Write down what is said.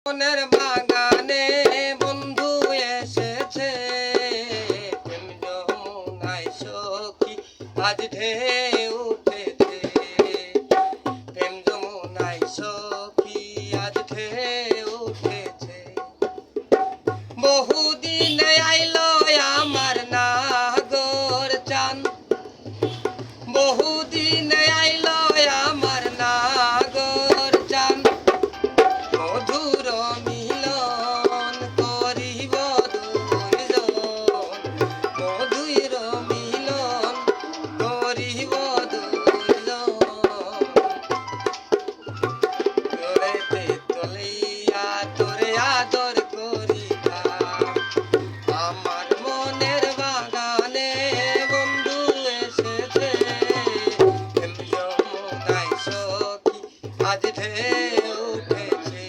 মনের বাগানে বন্ধু এসেছে, প্রেম যমুনায় সখী আজ ঢেউ উঠেছে, প্রেম যমুনায় সখী আজ ঢেউ উঠেছে। বহুদিন আইলো আমার নাগর চান, বহুদিন আইলো আমার নাগর চান, মধুর মিলন করিব দুইজন, মধুর মিলন করিব দুইজন। তোরেতে তলিয়া তোরে আদর করিতাম, আমার মনের বাগানে বন্ধু এসেছে, প্রেম যমুনায় সখী আজ ঢেউ উঠেছে।